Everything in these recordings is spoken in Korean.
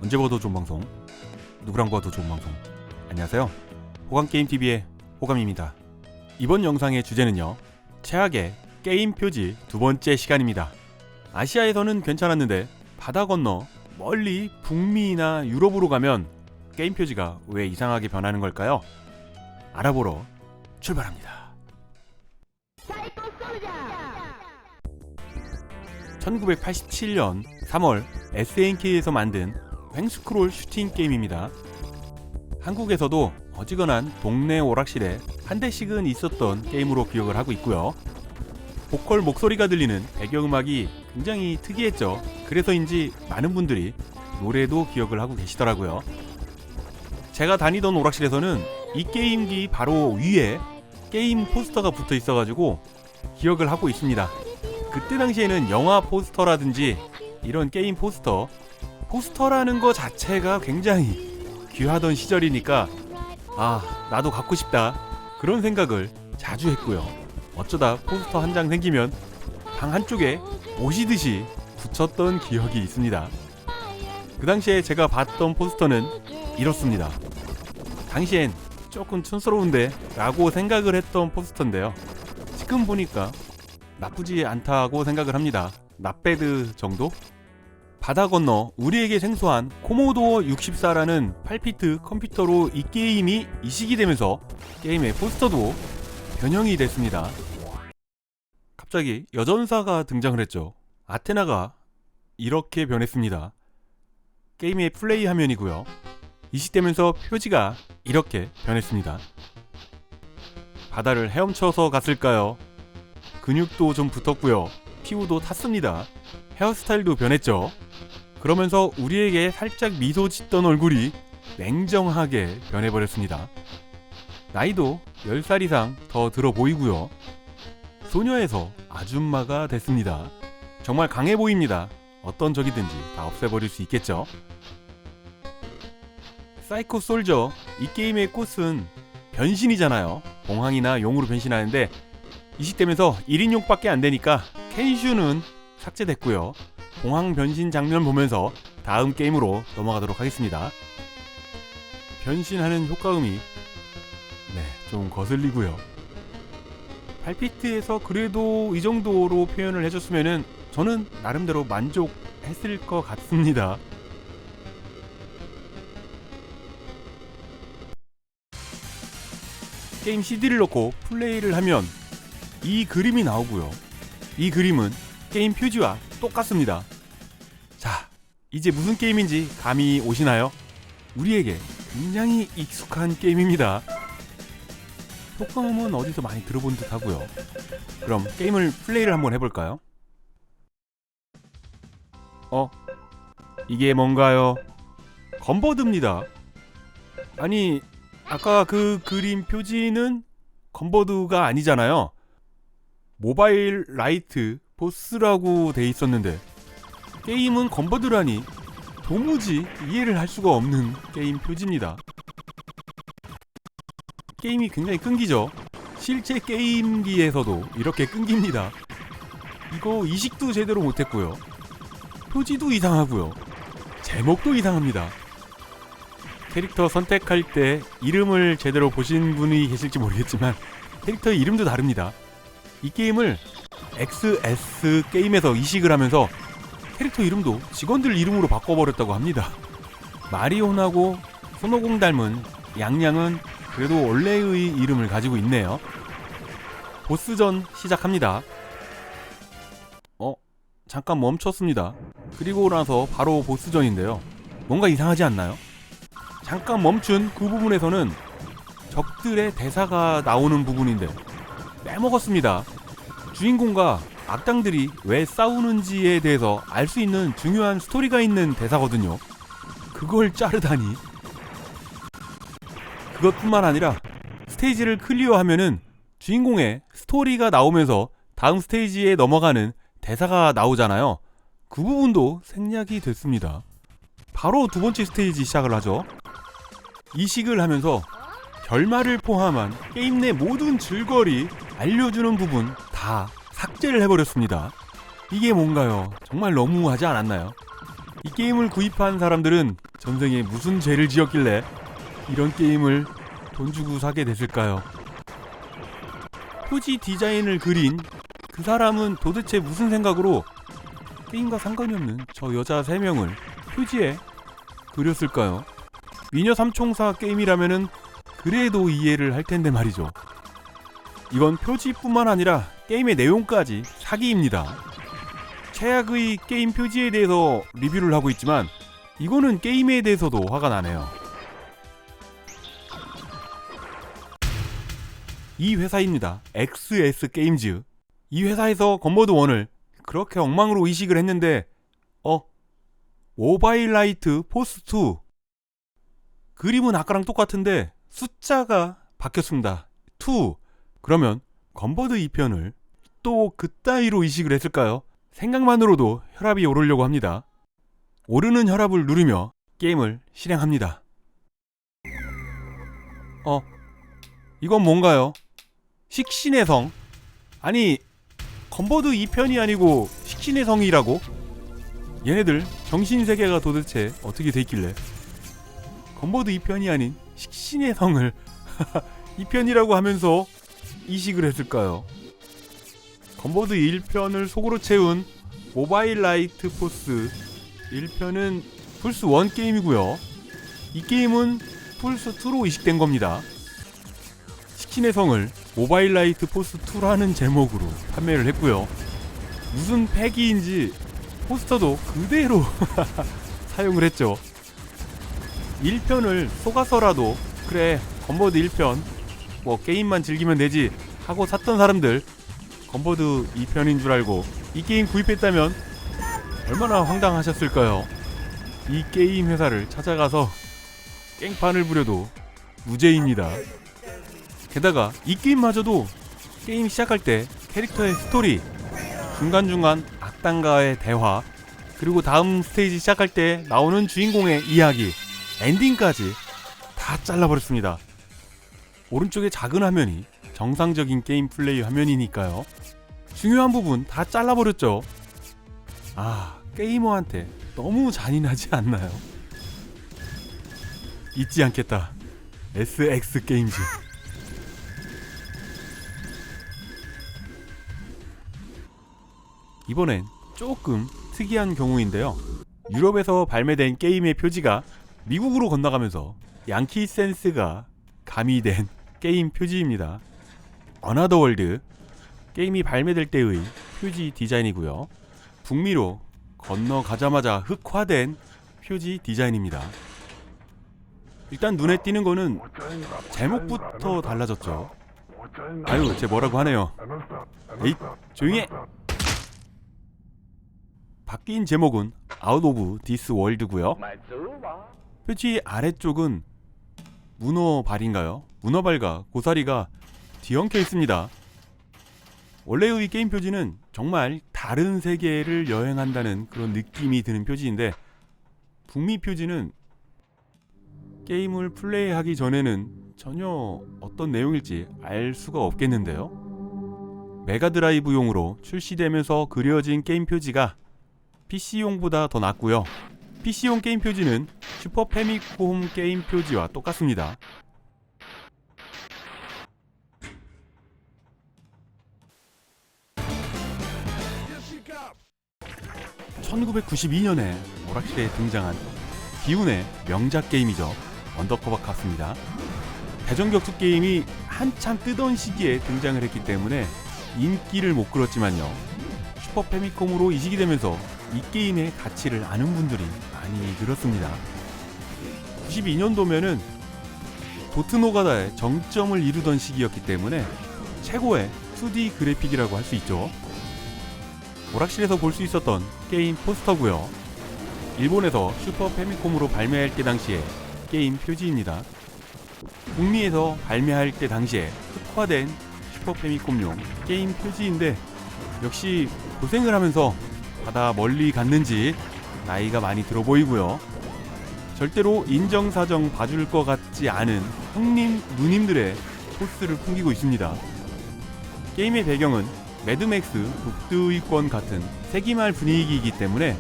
언제 봐도 좋은 방송, 누구랑 봐도 좋은 방송. 안녕하세요, 호감게임TV의 호감입니다. 이번 영상의 주제는요, 최악의 게임 표지 두 번째 시간입니다. 아시아에서는 괜찮았는데 바다 건너 멀리 북미나 유럽으로 가면 게임 표지가 왜 이상하게 변하는 걸까요? 알아보러 출발합니다. 1987년 3월 SNK에서 만든 횡스크롤 슈팅 게임입니다. 한국에서도 어지간한 동네 오락실에 한 대씩은 있었던 게임으로 기억을 하고 있고요. 보컬 목소리가 들리는 배경음악이 굉장히 특이했죠. 그래서인지 많은 분들이 노래도 기억을 하고 계시더라고요. 제가 다니던 오락실에서는 이 게임기 바로 위에 게임 포스터가 붙어 있어가지고 기억을 하고 있습니다. 그때 당시에는 영화 포스터라든지 이런 게임 포스터라는 거 자체가 굉장히 귀하던 시절이니까 나도 갖고 싶다 그런 생각을 자주 했고요. 어쩌다 포스터 한 장 생기면 방 한쪽에 모시듯이 붙였던 기억이 있습니다. 그 당시에 제가 봤던 포스터는 이렇습니다. 당시엔 조금 촌스러운데 라고 생각을 했던 포스터인데요, 지금 보니까 나쁘지 않다고 생각을 합니다. 낫배드 정도? 바다 건너 우리에게 생소한 코모도어 64라는 8비트 컴퓨터로 이 게임이 이식이 되면서 게임의 포스터도 변형이 됐습니다. 갑자기 여전사가 등장을 했죠. 아테나가 이렇게 변했습니다. 게임의 플레이 화면이고요. 이식되면서 표지가 이렇게 변했습니다. 바다를 헤엄쳐서 갔을까요? 근육도 좀 붙었고요. 피부도 탔습니다. 헤어스타일도 변했죠. 그러면서 우리에게 살짝 미소 짓던 얼굴이 냉정하게 변해버렸습니다. 나이도 10살 이상 더 들어 보이고요. 소녀에서 아줌마가 됐습니다. 정말 강해 보입니다. 어떤 적이든지 다 없애버릴 수 있겠죠. 사이코 솔저, 이 게임의 꽃은 변신이잖아요. 봉황이나 용으로 변신하는데 이식되면서 1인용밖에 안 되니까 켄슈는 삭제됐고요. 봉황 변신 장면 보면서 다음 게임으로 넘어가도록 하겠습니다. 변신하는 효과음이 좀 거슬리고요. 8비트에서 그래도 이 정도로 표현을 해줬으면은 저는 나름대로 만족했을 것 같습니다. 게임 CD를 넣고 플레이를 하면 이 그림이 나오고요. 이 그림은 게임 표지와 똑같습니다. 자, 이제 무슨 게임인지 감이 오시나요? 우리에게 굉장히 익숙한 게임입니다. 효과음은 어디서 많이 들어본 듯 하고요. 그럼 게임을 플레이를 한번 해볼까요? 이게 뭔가요? 건버드입니다. 아니, 아까 그 그림 표지는 건버드가 아니잖아요. 모바일 라이트 보스라고 돼 있었는데 게임은 건버드라니 도무지 이해를 할 수가 없는 게임 표지입니다. 게임이 굉장히 끊기죠. 실제 게임기에서도 이렇게 끊깁니다. 이거 이식도 제대로 못했고요. 표지도 이상하고요. 제목도 이상합니다. 캐릭터 선택할 때 이름을 제대로 보신 분이 계실지 모르겠지만 캐릭터의 이름도 다릅니다. 이 게임을 XS 게임에서 이식을 하면서 캐릭터 이름도 직원들 이름으로 바꿔버렸다고 합니다. 마리온하고 손오공 닮은 양양은 그래도 원래의 이름을 가지고 있네요. 보스전 시작합니다. 잠깐 멈췄습니다. 그리고 나서 바로 보스전인데요. 뭔가 이상하지 않나요? 잠깐 멈춘 그 부분에서는 적들의 대사가 나오는 부분인데 빼먹었습니다. 주인공과 악당들이 왜 싸우는지에 대해서 알 수 있는 중요한 스토리가 있는 대사거든요. 그걸 자르다니. 그것뿐만 아니라 스테이지를 클리어하면은 주인공의 스토리가 나오면서 다음 스테이지에 넘어가는 대사가 나오잖아요. 그 부분도 생략이 됐습니다. 바로 두 번째 스테이지 시작을 하죠. 이식을 하면서 결말을 포함한 게임 내 모든 줄거리 알려주는 부분 다 삭제를 해버렸습니다. 이게 뭔가요? 정말 너무하지 않았나요? 이 게임을 구입한 사람들은 전생에 무슨 죄를 지었길래 이런 게임을 돈 주고 사게 됐을까요? 표지 디자인을 그린 그 사람은 도대체 무슨 생각으로 게임과 상관이 없는 저 여자 3명을 표지에 그렸을까요? 미녀 삼총사 게임이라면은 그래도 이해를 할 텐데 말이죠. 이건 표지뿐만 아니라 게임의 내용까지 사기입니다. 최악의 게임 표지에 대해서 리뷰를 하고 있지만 이거는 게임에 대해서도 화가 나네요. 이 회사입니다. XS 게임즈. 이 회사에서 건버드 1을 그렇게 엉망으로 이식을 했는데 모바일 라이트 포스 2 그림은 아까랑 똑같은데 숫자가 바뀌었습니다. 2. 그러면 건버드 2편을 또 그따위로 이식을 했을까요? 생각만으로도 혈압이 오르려고 합니다. 오르는 혈압을 누르며 게임을 실행합니다. 이건 뭔가요? 식신의 성? 아니 건버드 2편이 아니고 식신의 성이라고? 얘네들 정신세계가 도대체 어떻게 돼 있길래 건버드 2편이 아닌 식신의 성을 2편이라고 하면서 이식을 했을까요? 건버드 1편을 속으로 채운 모바일 라이트 포스 1편은 플스 1 게임이고요. 이 게임은 플스 2로 이식된 겁니다. 식신의 성을 모바일 라이트 포스 2라는 제목으로 판매를 했고요. 무슨 패기인지 포스터도 그대로 사용을 했죠. 1편을 속아서라도 그래 건버드 1편 뭐 게임만 즐기면 되지 하고 샀던 사람들 건버드 2편인 줄 알고 이 게임 구입했다면 얼마나 황당하셨을까요? 이 게임 회사를 찾아가서 깽판을 부려도 무죄입니다. 게다가 이 게임마저도 게임 시작할 때 캐릭터의 스토리, 중간중간 악당과의 대화, 그리고 다음 스테이지 시작할 때 나오는 주인공의 이야기, 엔딩까지 다 잘라버렸습니다. 오른쪽에 작은 화면이 정상적인 게임 플레이 화면이니까요. 중요한 부분 다 잘라버렸죠. 게이머한테 너무 잔인하지 않나요? 잊지 않겠다. SX 게임즈. 이번엔 조금 특이한 경우인데요. 유럽에서 발매된 게임의 표지가 미국으로 건너가면서 양키 센스가 가미된 게임 표지입니다. 어나더 월드 게임이 발매될 때의 표지 디자인이고요. 북미로 건너가자마자 흑화된 표지 디자인입니다. 일단 눈에 띄는 거는 제목부터 달라졌죠. 아유, 쟤 뭐라고 하네요. 에잇, 조용히 해! 바뀐 제목은 아웃 오브 디스 월드고요. 표지 아래쪽은 문어발인가요? 문어발과 고사리가 뒤엉켜 있습니다. 원래의 게임 표지는 정말 다른 세계를 여행한다는 그런 느낌이 드는 표지인데 북미 표지는 게임을 플레이하기 전에는 전혀 어떤 내용일지 알 수가 없겠는데요. 메가드라이브용으로 출시되면서 그려진 게임 표지가 PC용보다 더 낫고요. PC용 게임 표지는 슈퍼 패미콤 게임 표지와 똑같습니다. (1992년에) 오락실에 등장한 비운의 명작 게임이죠. 언더커버 카스입니다. 대전격투 게임이 한참 뜨던 시기에 등장을 했기 때문에 인기를 못 끌었지만요. 슈퍼 패미콤으로 이식이 되면서 이 게임의 가치를 아는 분들이 많이 늘었습니다. 92년도면은 도트노가다의 정점을 이루던 시기였기 때문에 최고의 2D 그래픽이라고 할 수 있죠. 오락실에서 볼 수 있었던 게임 포스터고요. 일본에서 슈퍼 패미콤으로 발매할 때 당시에 게임 표지입니다. 북미에서 발매할 때 당시에 흑화된 슈퍼 패미콤용 게임 표지인데 역시 고생을 하면서 바다 멀리 갔는지 나이가 많이 들어 보이고요. 절대로 인정사정 봐줄 것 같지 않은 형님, 누님들의 포스를 풍기고 있습니다. 게임의 배경은 매드맥스 북두의권 같은 세기말 분위기이기 때문에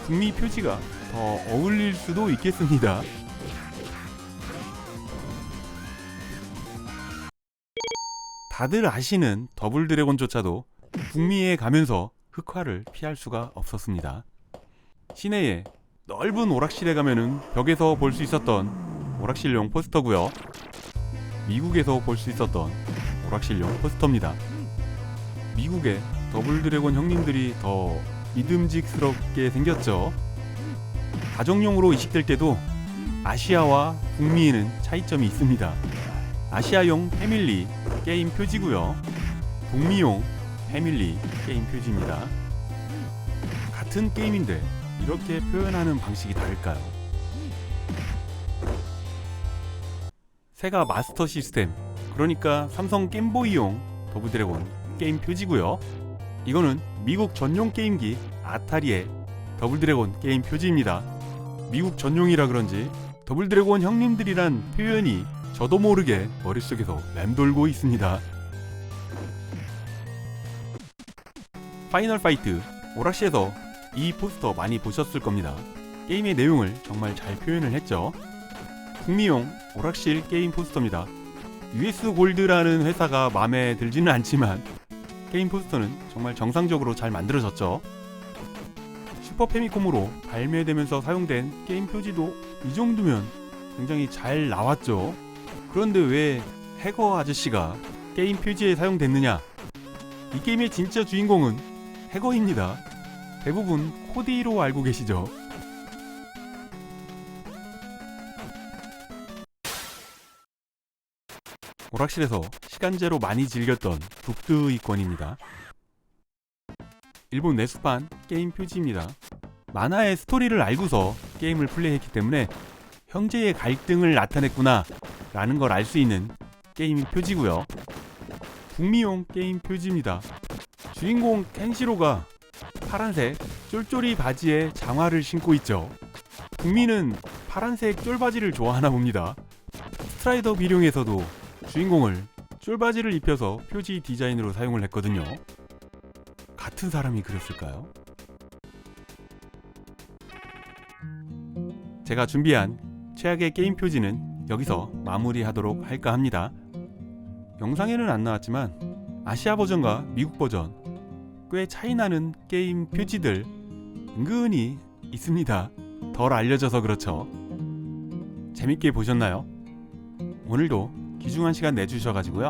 북미 표지가 더 어울릴 수도 있겠습니다. 다들 아시는 더블 드래곤조차도 북미에 가면서 흑화를 피할 수가 없었습니다. 시내에 넓은 오락실에 가면은 벽에서 볼 수 있었던 오락실용 포스터고요. 미국에서 볼 수 있었던 오락실용 포스터입니다. 미국의 더블 드래곤 형님들이 더 믿음직스럽게 생겼죠. 가정용으로 이식될 때도 아시아와 북미에는 차이점이 있습니다. 아시아용 패밀리 게임 표지고요. 북미용 패밀리 게임 표지입니다. 같은 게임인데 이렇게 표현하는 방식이 다를까요? 세가 마스터 시스템, 그러니까 삼성 게임보이용 더블 드래곤 게임 표지고요. 이거는 미국 전용 게임기 아타리의 더블 드래곤 게임 표지입니다. 미국 전용이라 그런지 더블 드래곤 형님들이란 표현이 저도 모르게 머릿속에서 맴돌고 있습니다. 파이널 파이트 오락실에서 이 포스터 많이 보셨을 겁니다. 게임의 내용을 정말 잘 표현을 했죠. 북미용 오락실 게임 포스터입니다. US 골드라는 회사가 마음에 들지는 않지만 게임 포스터는 정말 정상적으로 잘 만들어졌죠. 슈퍼 패미콤으로 발매되면서 사용된 게임 표지도 이 정도면 굉장히 잘 나왔죠. 그런데 왜 해거 아저씨가 게임 표지에 사용됐느냐? 이 게임의 진짜 주인공은 해거입니다. 대부분 코디로 알고 계시죠? 오락실에서 시간제로 많이 즐겼던 북두이권입니다. 일본 내수판 게임 표지입니다. 만화의 스토리를 알고서 게임을 플레이했기 때문에 형제의 갈등을 나타냈구나 라는 걸 알 수 있는 게임 표지고요. 북미용 게임 표지입니다. 주인공 켄시로가 파란색 쫄쫄이 바지에 장화를 신고 있죠. 북미는 파란색 쫄바지를 좋아하나 봅니다. 스트라이더 비룡에서도 주인공을 쫄바지를 입혀서 표지 디자인으로 사용을 했거든요. 같은 사람이 그렸을까요? 제가 준비한 최악의 게임 표지는 여기서 마무리하도록 할까 합니다. 영상에는 안 나왔지만 아시아 버전과 미국 버전 꽤 차이나는 게임 표지들 은근히 있습니다. 덜 알려져서 그렇죠. 재밌게 보셨나요? 오늘도 귀중한 시간 내주셔가지고요.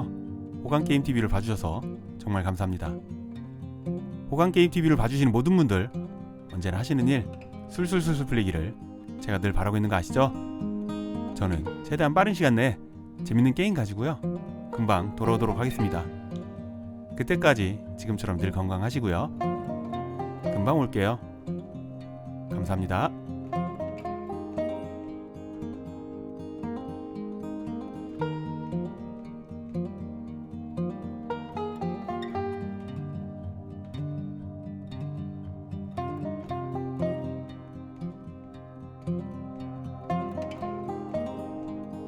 호강게임TV를 봐주셔서 정말 감사합니다. 호강게임TV를 봐주시는 모든 분들 언제나 하시는 일 술술술술 풀리기를 제가 늘 바라고 있는 거 아시죠? 저는 최대한 빠른 시간 내에 재밌는 게임 가지고요 금방 돌아오도록 하겠습니다. 그때까지 지금처럼 늘 건강하시고요. 금방 올게요. 감사합니다.